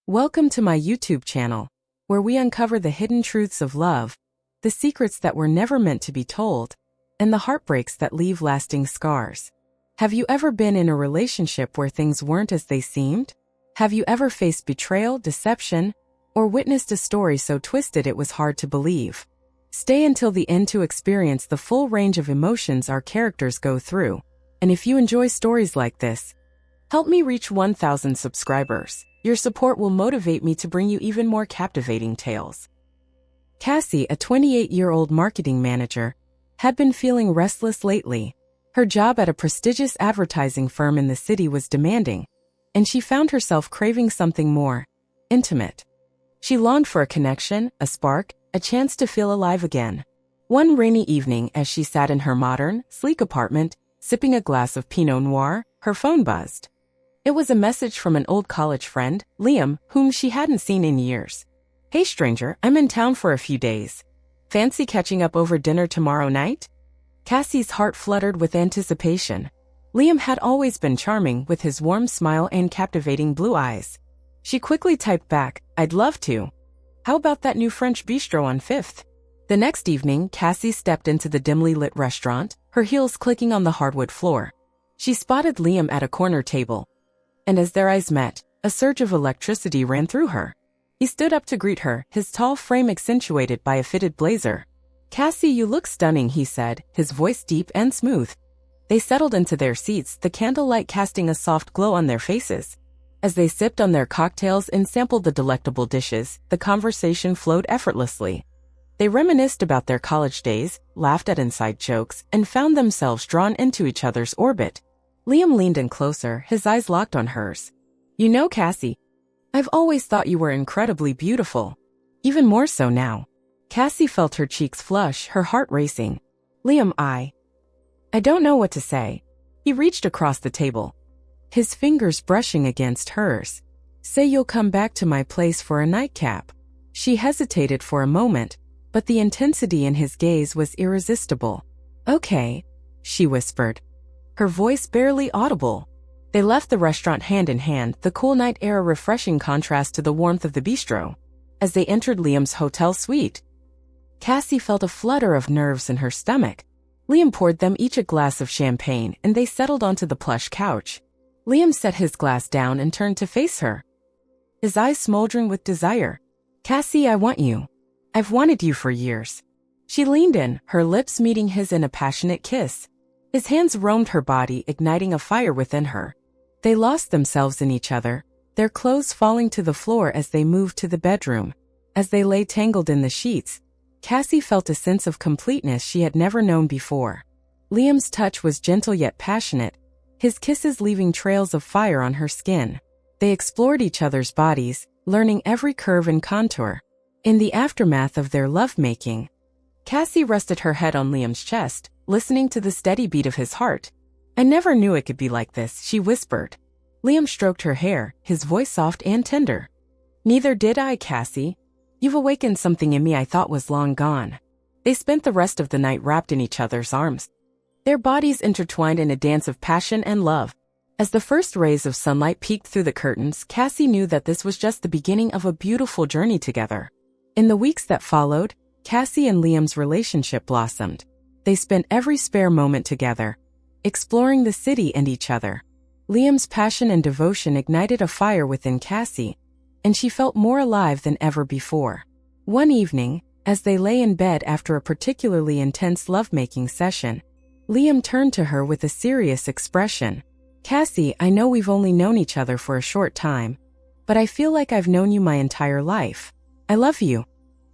Welcome to my YouTube channel, where we uncover the hidden truths of love, the secrets that were never meant to be told, and the heartbreaks that leave lasting scars. Have you ever been in a relationship where things weren't as they seemed? Have you ever faced betrayal, deception, or witnessed a story so twisted it was hard to believe? Stay until the end to experience the full range of emotions our characters go through. And if you enjoy stories like this, help me reach 1,000 subscribers. Your support will motivate me to bring you even more captivating tales. Cassie, a 28-year-old marketing manager, had been feeling restless lately. Her job at a prestigious advertising firm in the city was demanding, and she found herself craving something more intimate. She longed for a connection, a spark, a chance to feel alive again. One rainy evening, as she sat in her modern, sleek apartment, sipping a glass of Pinot Noir, her phone buzzed. It was a message from an old college friend, Liam, whom she hadn't seen in years. "Hey stranger, I'm in town for a few days. Fancy catching up over dinner tomorrow night?" Cassie's heart fluttered with anticipation. Liam had always been charming with his warm smile and captivating blue eyes. She quickly typed back, "I'd love to. How about that new French bistro on 5th? The next evening, Cassie stepped into the dimly lit restaurant, her heels clicking on the hardwood floor. She spotted Liam at a corner table, and as their eyes met, a surge of electricity ran through her. He stood up to greet her, his tall frame accentuated by a fitted blazer. "Cassie, you look stunning," he said, his voice deep and smooth. They settled into their seats, the candlelight casting a soft glow on their faces. As they sipped on their cocktails and sampled the delectable dishes, the conversation flowed effortlessly. They reminisced about their college days, laughed at inside jokes, and found themselves drawn into each other's orbit. Liam leaned in closer, his eyes locked on hers. "You know, Cassie, I've always thought you were incredibly beautiful. Even more so now." Cassie felt her cheeks flush, her heart racing. "Liam, I don't know what to say." He reached across the table, his fingers brushing against hers. "Say you'll come back to my place for a nightcap." She hesitated for a moment, but the intensity in his gaze was irresistible. "Okay," she whispered, her voice barely audible. They left the restaurant hand in hand, the cool night air a refreshing contrast to the warmth of the bistro. As they entered Liam's hotel suite, Cassie felt a flutter of nerves in her stomach. Liam poured them each a glass of champagne, and they settled onto the plush couch. Liam set his glass down and turned to face her, his eyes smoldering with desire. "Cassie, I want you. I've wanted you for years." She leaned in, her lips meeting his in a passionate kiss. His hands roamed her body, igniting a fire within her. They lost themselves in each other, their clothes falling to the floor as they moved to the bedroom. As they lay tangled in the sheets, Cassie felt a sense of completeness she had never known before. Liam's touch was gentle yet passionate, his kisses leaving trails of fire on her skin. They explored each other's bodies, learning every curve and contour. In the aftermath of their lovemaking, Cassie rested her head on Liam's chest, listening to the steady beat of his heart. "I never knew it could be like this," she whispered. Liam stroked her hair, his voice soft and tender. "Neither did I, Cassie. You've awakened something in me I thought was long gone." They spent the rest of the night wrapped in each other's arms, their bodies intertwined in a dance of passion and love. As the first rays of sunlight peeked through the curtains, Cassie knew that this was just the beginning of a beautiful journey together. In the weeks that followed, Cassie and Liam's relationship blossomed. They spent every spare moment together, exploring the city and each other. Liam's passion and devotion ignited a fire within Cassie, and she felt more alive than ever before. One evening, as they lay in bed after a particularly intense lovemaking session, Liam turned to her with a serious expression. "Cassie, I know we've only known each other for a short time, but I feel like I've known you my entire life. I love you,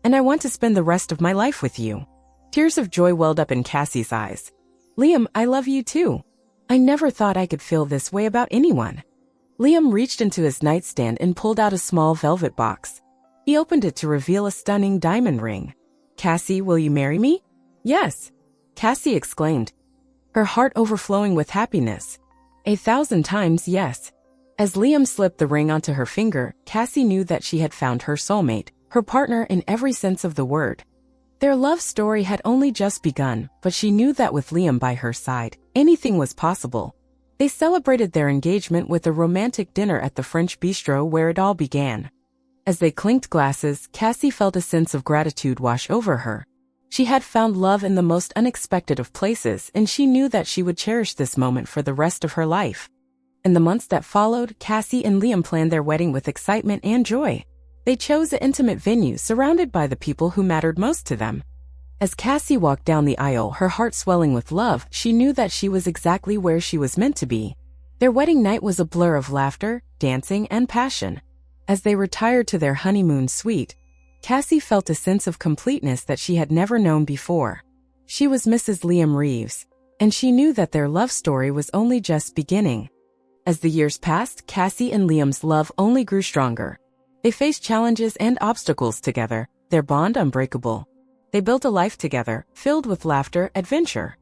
and I want to spend the rest of my life with you." Tears of joy welled up in Cassie's eyes. "Liam, I love you too. I never thought I could feel this way about anyone." Liam reached into his nightstand and pulled out a small velvet box. He opened it to reveal a stunning diamond ring. "Cassie, will you marry me?" "Yes," Cassie exclaimed, her heart overflowing with happiness. "1,000 times yes." As Liam slipped the ring onto her finger, Cassie knew that she had found her soulmate, her partner in every sense of the word. Their love story had only just begun, but she knew that with Liam by her side, anything was possible. They celebrated their engagement with a romantic dinner at the French bistro where it all began. As they clinked glasses, Cassie felt a sense of gratitude wash over her. She had found love in the most unexpected of places, and she knew that she would cherish this moment for the rest of her life. In the months that followed, Cassie and Liam planned their wedding with excitement and joy. They chose an intimate venue surrounded by the people who mattered most to them. As Cassie walked down the aisle, her heart swelling with love, she knew that she was exactly where she was meant to be. Their wedding night was a blur of laughter, dancing, and passion. As they retired to their honeymoon suite, Cassie felt a sense of completeness that she had never known before. She was Mrs. Liam Reeves, and she knew that their love story was only just beginning. As the years passed, Cassie and Liam's love only grew stronger. They faced challenges and obstacles together, their bond unbreakable. They built a life together, filled with laughter, adventure,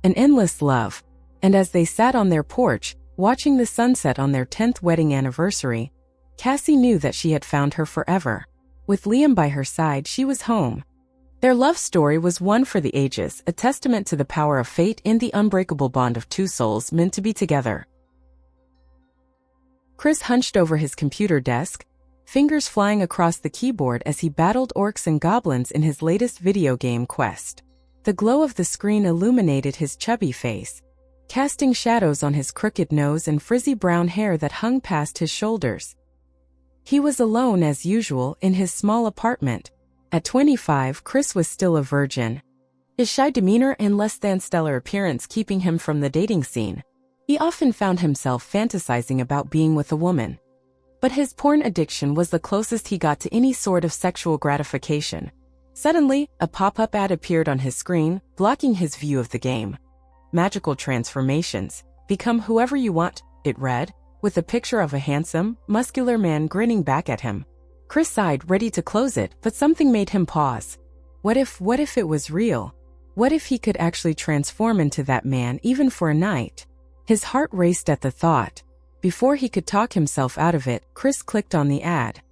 and endless love. And as they sat on their porch, watching the sunset on their 10th wedding anniversary, Cassie knew that she had found her forever. With Liam by her side, she was home. Their love story was one for the ages, a testament to the power of fate and the unbreakable bond of two souls meant to be together. Chris hunched over his computer desk, fingers flying across the keyboard as he battled orcs and goblins in his latest video game quest. The glow of the screen illuminated his chubby face, casting shadows on his crooked nose and frizzy brown hair that hung past his shoulders. He was alone as usual in his small apartment. At 25, Chris was still a virgin, his shy demeanor and less than stellar appearance keeping him from the dating scene. He often found himself fantasizing about being with a woman. But his porn addiction was the closest he got to any sort of sexual gratification. Suddenly, a pop-up ad appeared on his screen, blocking his view of the game. Magical transformations. Become whoever you want, it read, with a picture of a handsome, muscular man grinning back at him. Chris sighed, ready to close it, but something made him pause. What if it was real? What if he could actually transform into that man, even for a night? His heart raced at the thought. Before he could talk himself out of it, Chris clicked on the ad.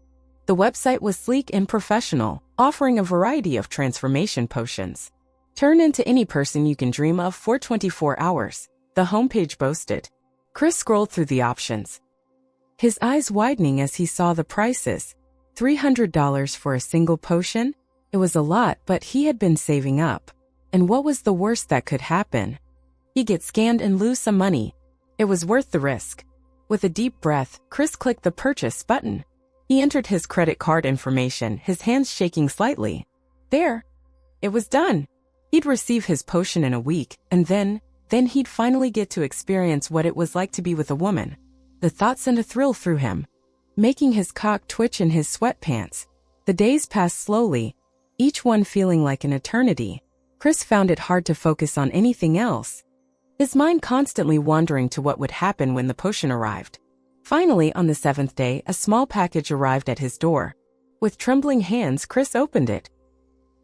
The website was sleek and professional, offering a variety of transformation potions. Turn into any person you can dream of for 24 hours, the homepage boasted. Chris scrolled through the options, his eyes widening as he saw the prices. $300 for a single potion? It was a lot, but he had been saving up. And what was the worst that could happen? He'd get scammed and lose some money. It was worth the risk. With a deep breath, Chris clicked the purchase button. He entered his credit card information, his hands shaking slightly. There. It was done. He'd receive his potion in a week, and then he'd finally get to experience what it was like to be with a woman. The thought sent a thrill through him, making his cock twitch in his sweatpants. The days passed slowly, each one feeling like an eternity. Chris found it hard to focus on anything else, his mind constantly wandering to what would happen when the potion arrived. Finally, on the 7th day, a small package arrived at his door. With trembling hands, Chris opened it,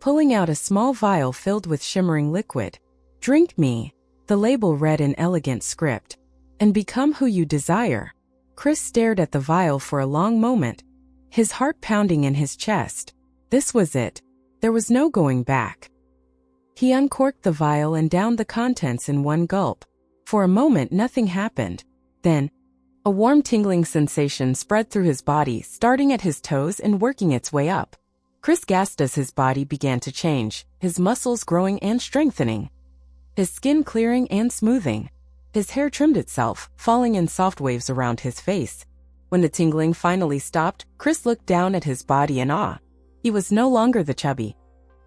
pulling out a small vial filled with shimmering liquid. "Drink me," the label read in elegant script, "and become who you desire." Chris stared at the vial for a long moment, his heart pounding in his chest. This was it. There was no going back. He uncorked the vial and downed the contents in one gulp. For a moment, nothing happened. Then, a warm tingling sensation spread through his body, starting at his toes and working its way up. Chris gasped as his body began to change, his muscles growing and strengthening, his skin clearing and smoothing. His hair trimmed itself, falling in soft waves around his face. When the tingling finally stopped, Chris looked down at his body in awe. He was no longer the chubby,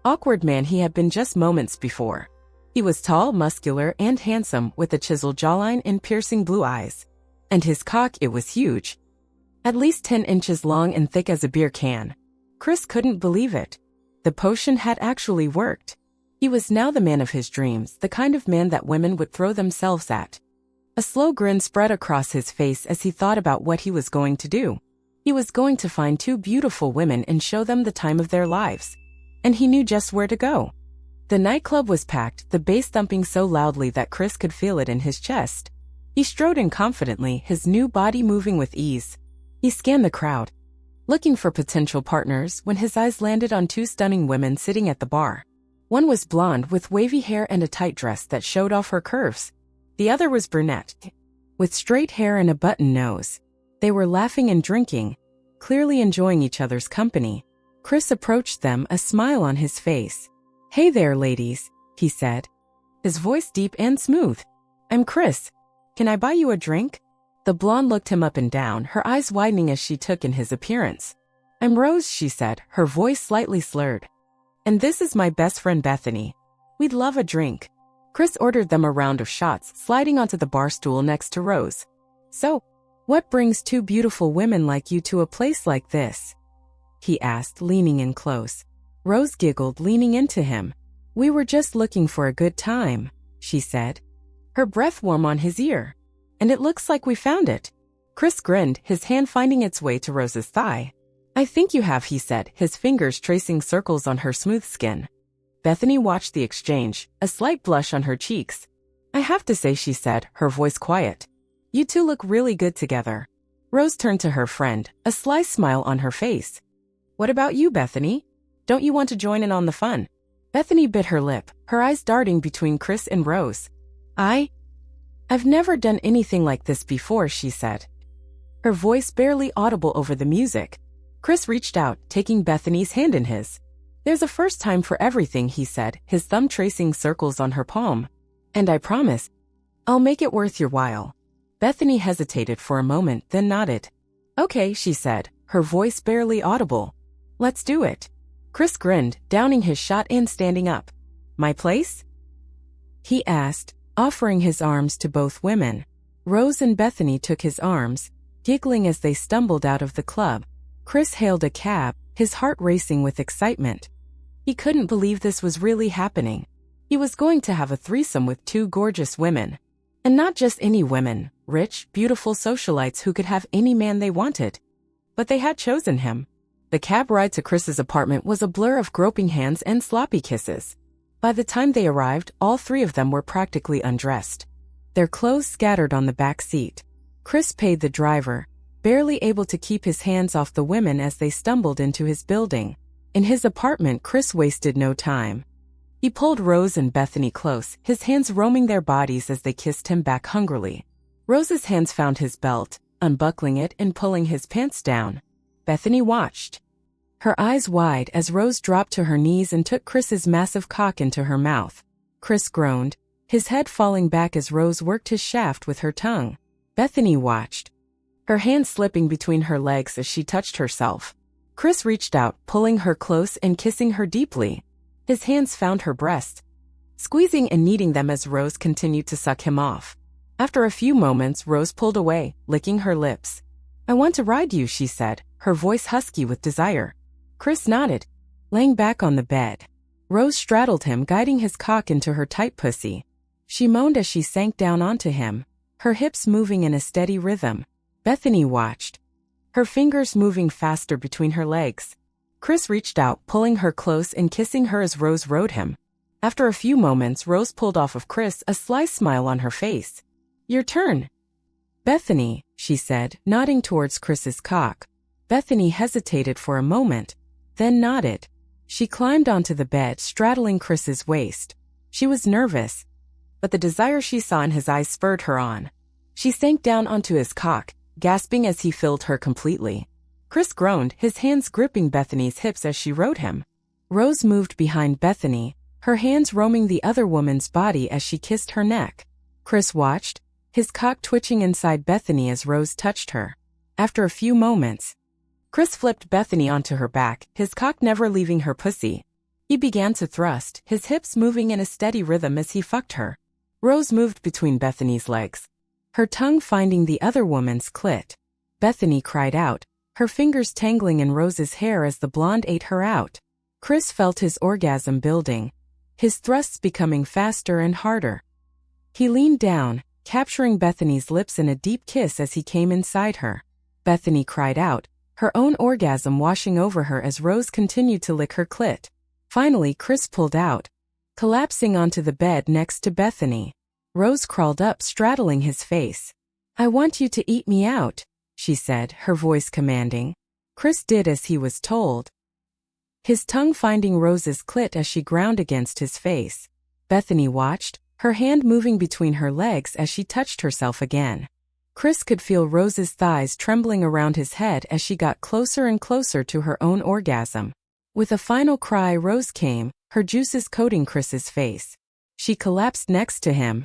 awkward man he had been just moments before. He was tall, muscular, and handsome, with a chiseled jawline and piercing blue eyes. And his cock, it was huge. At least 10 inches long and thick as a beer can. Chris couldn't believe it. The potion had actually worked. He was now the man of his dreams, the kind of man that women would throw themselves at. A slow grin spread across his face as he thought about what he was going to do. He was going to find 2 beautiful women and show them the time of their lives. And he knew just where to go. The nightclub was packed, the bass thumping so loudly that Chris could feel it in his chest. He strode in confidently, his new body moving with ease. He scanned the crowd, looking for potential partners, when his eyes landed on 2 stunning women sitting at the bar. One was blonde with wavy hair and a tight dress that showed off her curves. The other was brunette, with straight hair and a button nose. They were laughing and drinking, clearly enjoying each other's company. Chris approached them, a smile on his face. "Hey there, ladies," he said, his voice deep and smooth. "I'm Chris. Can I buy you a drink?" The blonde looked him up and down, her eyes widening as she took in his appearance. "I'm Rose," she said, her voice slightly slurred. "And this is my best friend Bethany. We'd love a drink." Chris ordered them a round of shots, sliding onto the bar stool next to Rose. "So, what brings two beautiful women like you to a place like this?" he asked, leaning in close. Rose giggled, leaning into him. "We were just looking for a good time," she said, her breath warm on his ear. "And it looks like we found it." Chris grinned, his hand finding its way to Rose's thigh. "I think you have," he said, his fingers tracing circles on her smooth skin. Bethany watched the exchange, a slight blush on her cheeks. "I have to say," she said, her voice quiet, "you two look really good together." Rose turned to her friend, a sly smile on her face. "What about you, Bethany? Don't you want to join in on the fun?" Bethany bit her lip, her eyes darting between Chris and Rose. I've never done anything like this before," she said, her voice barely audible over the music. Chris reached out, taking Bethany's hand in his. "There's a first time for everything," he said, his thumb tracing circles on her palm. "And I promise, I'll make it worth your while." Bethany hesitated for a moment, then nodded. "Okay," she said, her voice barely audible. "Let's do it." Chris grinned, downing his shot and standing up. "My place?" he asked, offering his arms to both women. Rose and Bethany took his arms, giggling as they stumbled out of the club. Chris hailed a cab, his heart racing with excitement. He couldn't believe this was really happening. He was going to have a threesome with two gorgeous women. And not just any women, rich, beautiful socialites who could have any man they wanted. But they had chosen him. The cab ride to Chris's apartment was a blur of groping hands and sloppy kisses. By the time they arrived, all three of them were practically undressed, their clothes scattered on the back seat. Chris paid the driver, barely able to keep his hands off the women as they stumbled into his building. In his apartment, Chris wasted no time. He pulled Rose and Bethany close, his hands roaming their bodies as they kissed him back hungrily. Rose's hands found his belt, unbuckling it and pulling his pants down. Bethany watched, her eyes wide as Rose dropped to her knees and took Chris's massive cock into her mouth. Chris groaned, his head falling back as Rose worked his shaft with her tongue. Bethany watched, her hand slipping between her legs as she touched herself. Chris reached out, pulling her close and kissing her deeply. His hands found her breasts, squeezing and kneading them as Rose continued to suck him off. After a few moments, Rose pulled away, licking her lips. "I want to ride you," she said, her voice husky with desire. Chris nodded, laying back on the bed. Rose straddled him, guiding his cock into her tight pussy. She moaned as she sank down onto him, her hips moving in a steady rhythm. Bethany watched, her fingers moving faster between her legs. Chris reached out, pulling her close and kissing her as Rose rode him. After a few moments, Rose pulled off of Chris, a sly smile on her face. "Your turn, Bethany," she said, nodding towards Chris's cock. Bethany hesitated for a moment, then nodded. She climbed onto the bed, straddling Chris's waist. She was nervous, but the desire she saw in his eyes spurred her on. She sank down onto his cock, gasping as he filled her completely. Chris groaned, his hands gripping Bethany's hips as she rode him. Rose moved behind Bethany, her hands roaming the other woman's body as she kissed her neck. Chris watched, his cock twitching inside Bethany as Rose touched her. After a few moments, Chris flipped Bethany onto her back, his cock never leaving her pussy. He began to thrust, his hips moving in a steady rhythm as he fucked her. Rose moved between Bethany's legs, her tongue finding the other woman's clit. Bethany cried out, her fingers tangling in Rose's hair as the blonde ate her out. Chris felt his orgasm building, his thrusts becoming faster and harder. He leaned down, capturing Bethany's lips in a deep kiss as he came inside her. Bethany cried out, her own orgasm washing over her as Rose continued to lick her clit. Finally, Chris pulled out, collapsing onto the bed next to Bethany. Rose crawled up, straddling his face. "I want you to eat me out," she said, her voice commanding. Chris did as he was told, his tongue finding Rose's clit as she ground against his face. Bethany watched, her hand moving between her legs as she touched herself again. Chris could feel Rose's thighs trembling around his head as she got closer and closer to her own orgasm. With a final cry, Rose came, her juices coating Chris's face. She collapsed next to him,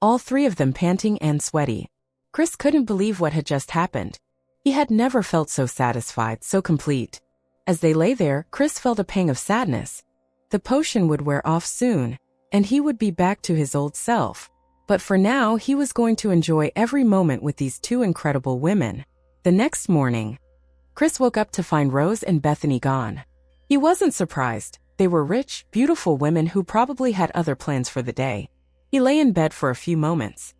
all three of them panting and sweaty. Chris couldn't believe what had just happened. He had never felt so satisfied, so complete. As they lay there, Chris felt a pang of sadness. The potion would wear off soon, and he would be back to his old self. But for now, he was going to enjoy every moment with these two incredible women. The next morning, Chris woke up to find Rose and Bethany gone. He wasn't surprised. They were rich, beautiful women who probably had other plans for the day. He lay in bed for a few moments,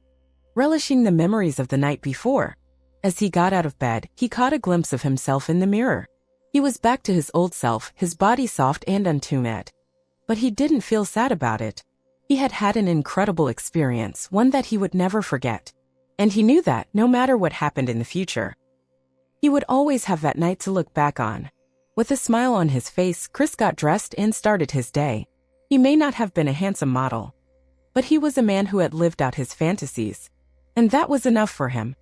relishing the memories of the night before. As he got out of bed, he caught a glimpse of himself in the mirror. He was back to his old self, his body soft and untuned. But he didn't feel sad about it. He had had an incredible experience, one that he would never forget. And he knew that, no matter what happened in the future, he would always have that night to look back on. With a smile on his face, Chris got dressed and started his day. He may not have been a handsome model, but he was a man who had lived out his fantasies. And that was enough for him.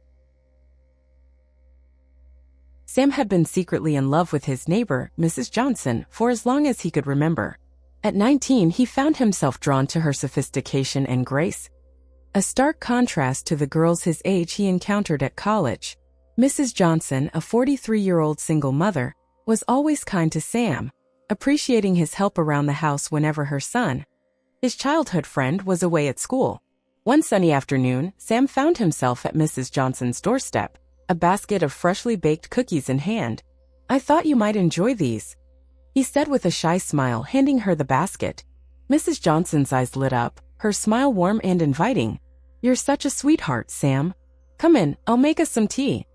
Sam had been secretly in love with his neighbor, Mrs. Johnson, for as long as he could remember. At 19, he found himself drawn to her sophistication and grace, a stark contrast to the girls his age he encountered at college. Mrs. Johnson, a 43-year-old single mother, was always kind to Sam, appreciating his help around the house whenever her son, his childhood friend, was away at school. One sunny afternoon, Sam found himself at Mrs. Johnson's doorstep, a basket of freshly baked cookies in hand. "I thought you might enjoy these," he said with a shy smile, handing her the basket. Mrs. Johnson's eyes lit up, her smile warm and inviting. "You're such a sweetheart, Sam. Come in, I'll make us some tea."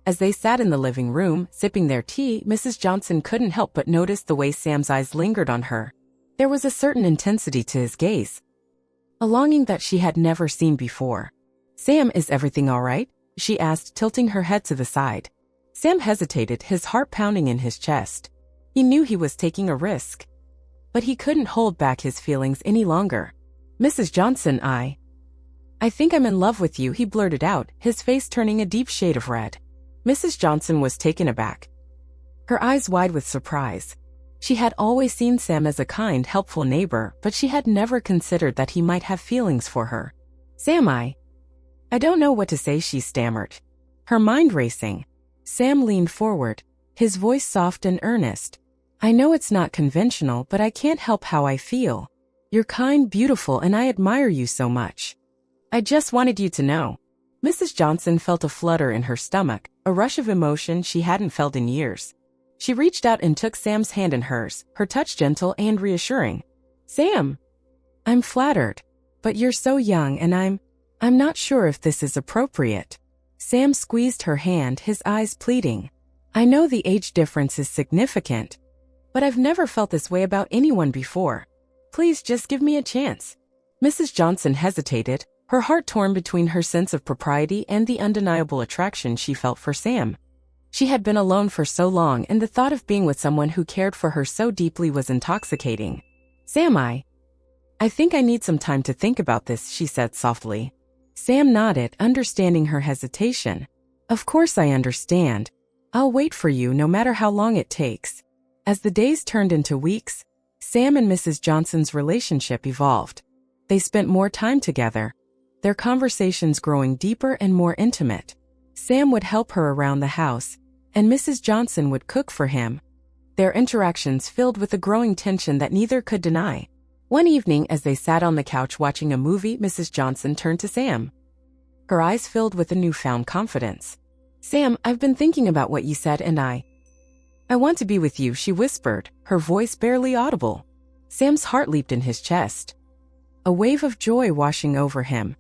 As they sat in the living room, sipping their tea, Mrs. Johnson couldn't help but notice the way Sam's eyes lingered on her. There was a certain intensity to his gaze, a longing that she had never seen before. "Sam, is everything all right?" she asked, tilting her head to the side. Sam hesitated, his heart pounding in his chest. He knew he was taking a risk, but he couldn't hold back his feelings any longer. "Mrs. Johnson, I think I'm in love with you," he blurted out, his face turning a deep shade of red. Mrs. Johnson was taken aback, her eyes wide with surprise. She had always seen Sam as a kind, helpful neighbor, but she had never considered that he might have feelings for her. "Sam, I don't know what to say," she stammered, her mind racing. Sam leaned forward, his voice soft and earnest. "I know it's not conventional, but I can't help how I feel. You're kind, beautiful, and I admire you so much. I just wanted you to know." Mrs. Johnson felt a flutter in her stomach, a rush of emotion she hadn't felt in years. She reached out and took Sam's hand in hers, her touch gentle and reassuring. "Sam, I'm flattered, but you're so young and I'm not sure if this is appropriate." Sam squeezed her hand, his eyes pleading. "I know the age difference is significant, but I've never felt this way about anyone before. Please just give me a chance." Mrs. Johnson hesitated, her heart torn between her sense of propriety and the undeniable attraction she felt for Sam. She had been alone for so long, and the thought of being with someone who cared for her so deeply was intoxicating. "Sam, I think I need some time to think about this," she said softly. Sam nodded, understanding her hesitation. "Of course I understand. I'll wait for you no matter how long it takes." As the days turned into weeks, Sam and Mrs. Johnson's relationship evolved. They spent more time together, their conversations growing deeper and more intimate. Sam would help her around the house, and Mrs. Johnson would cook for him, their interactions filled with a growing tension that neither could deny. One evening, as they sat on the couch watching a movie, Mrs. Johnson turned to Sam, her eyes filled with a newfound confidence. "Sam, I've been thinking about what you said, and I want to be with you," she whispered, her voice barely audible. Sam's heart leaped in his chest, a wave of joy washing over him.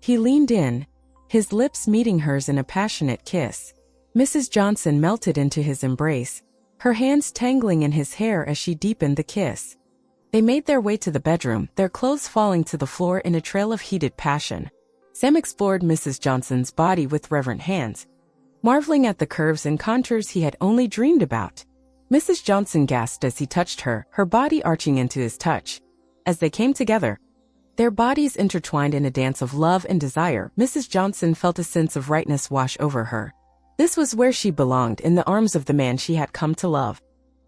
He leaned in, his lips meeting hers in a passionate kiss. Mrs. Johnson melted into his embrace, her hands tangling in his hair as she deepened the kiss. They made their way to the bedroom, their clothes falling to the floor in a trail of heated passion. Sam explored Mrs. Johnson's body with reverent hands, marveling at the curves and contours he had only dreamed about. Mrs. Johnson gasped as he touched her, her body arching into his touch. As they came together, Their bodies intertwined in a dance of love and desire. Mrs. Johnson felt a sense of rightness wash over her. This was where she belonged, in the arms of the man she had come to love.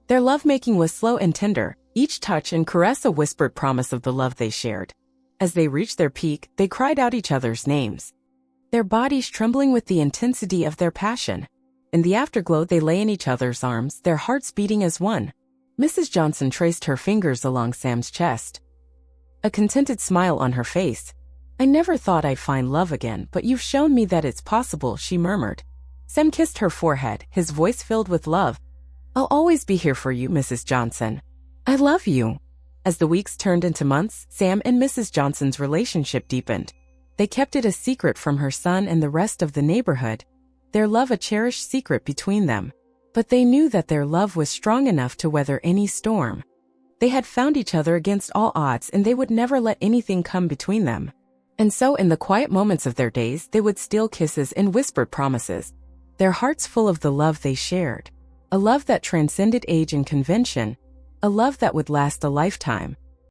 Their lovemaking was slow and tender, each touch and caress a whispered promise of the love they shared. As they reached their peak, they cried out each other's names, their bodies trembling with the intensity of their passion. In the afterglow, they lay in each other's arms, their hearts beating as one. Mrs. Johnson traced her fingers along Sam's chest, a contented smile on her face. "I never thought I'd find love again, but you've shown me that it's possible," she murmured. Sam kissed her forehead, his voice filled with love. "I'll always be here for you, Mrs. Johnson. I love you." As the weeks turned into months, Sam and Mrs. Johnson's relationship deepened. They kept it a secret from her son and the rest of the neighborhood, their love a cherished secret between them. But they knew that their love was strong enough to weather any storm. They had found each other against all odds, and they would never let anything come between them. And so in the quiet moments of their days, they would steal kisses and whispered promises, their hearts full of the love they shared. A love that transcended age and convention, a love that would last a lifetime.